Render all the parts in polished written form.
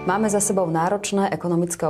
Máme za sebou náročné ekonomické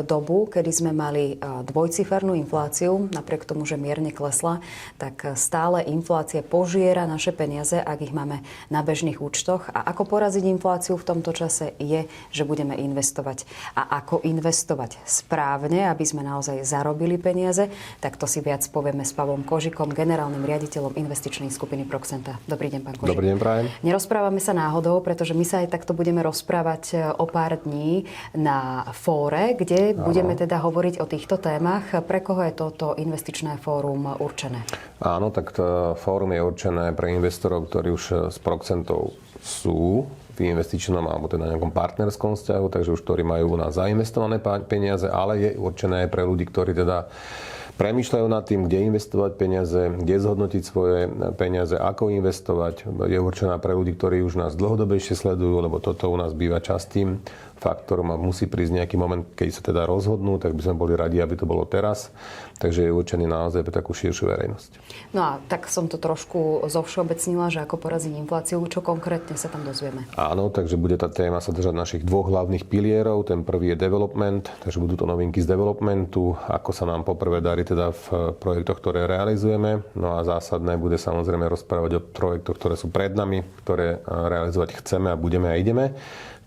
dobu, kedy sme mali dvojcifernú infláciu. Napriek tomu, že mierne klesla, tak stále inflácia požiera naše peniaze, ak ich máme na bežných účtoch. A ako poraziť infláciu v tomto čase je, že budeme investovať. A ako investovať správne, aby sme naozaj zarobili peniaze, tak to si viac povieme s Pavlom Kožikom, generálnym riaditeľom investičnej skupiny Proxenta. Dobrý deň, pán Kožik. Dobrý deň, prajem. Nerozprávame sa náhodou, pretože my sa aj takto budeme rozprávať o pár dní na fóre, kde budeme teda hovoriť o týchto témach. Pre koho je toto investičné fórum určené? Áno, tak to fórum je určené pre investorov, ktorí už s Proxentou sú v investičnom alebo teda nejakom partnerskom vzťahu, takže už ktorí majú u nás zainvestované peniaze, ale je určené aj pre ľudí, ktorí teda premýšľajú nad tým, kde investovať peniaze, kde zhodnotiť svoje peniaze, ako investovať. Je určená pre ľudí, ktorí už nás dlhodobejšie sledujú, lebo toto u nás býva častým faktorom a musí prísť nejaký moment, keď sa teda rozhodnú, tak by sme boli radi, aby to bolo teraz. Takže je určený naozaj pre takú širšiu verejnosť. No a tak som to trošku zovšeobecnila, že ako poraziť infláciu, čo konkrétne sa tam dozvieme. Áno, takže bude tá téma sa držať našich dvoch hlavných pilierov. Ten prvý je development, takže budú to novinky z developmentu, ako sa nám poprvé darí teda v projektoch, ktoré realizujeme. No a zásadné bude samozrejme rozprávať o projektoch, ktoré sú pred nami, ktoré realizovať chceme a budeme a ideme.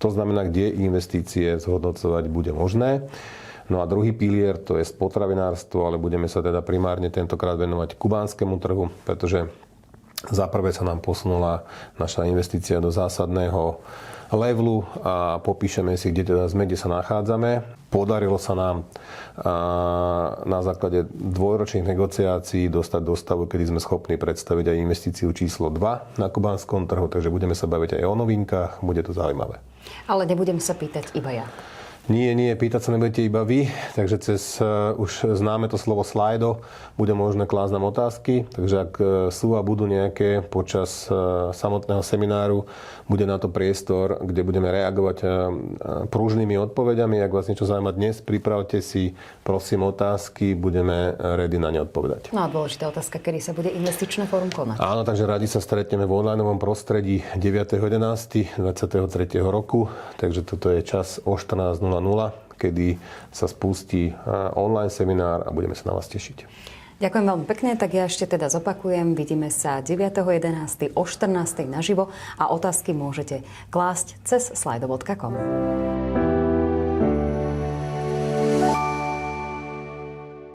To znamená, kde investície zhodnocovať bude možné. No a druhý pilier, to je potravinárstvo, ale budeme sa teda primárne tentokrát venovať kubánskemu trhu, pretože za prvé sa nám posunula naša investícia do zásadného levelu a popíšeme si, kde teda sme, kde sa nachádzame. Podarilo sa nám na základe dvojročných negociácií dostať do stavu, kedy sme schopní predstaviť aj investíciu číslo 2 na kubánskom trhu, takže budeme sa baviť aj o novinkách, bude to zaujímavé. Ale nebudem sa pýtať iba ja. Nie, pýtať sa nebudete iba vy, takže cez už známe to slovo slajdo bude možné klásť nám otázky, takže ak sú a budú nejaké počas samotného semináru, bude na to priestor, kde budeme reagovať pružnými odpovediami. Ak vás niečo zaujíma dnes, pripravte si prosím otázky, budeme ready na ne odpovedať. No a dôležitá otázka, kedy sa bude investičné fórum konať? Áno, takže radi sa stretneme v onlineovom prostredí 9.11.23. roku, takže toto je čas o 14:00, kedy sa spustí online seminár a budeme sa na vás tešiť. Ďakujem veľmi pekne, tak ja ešte teda zopakujem. Vidíme sa 9.11. o 14.00 naživo a otázky môžete klásť cez slido.com.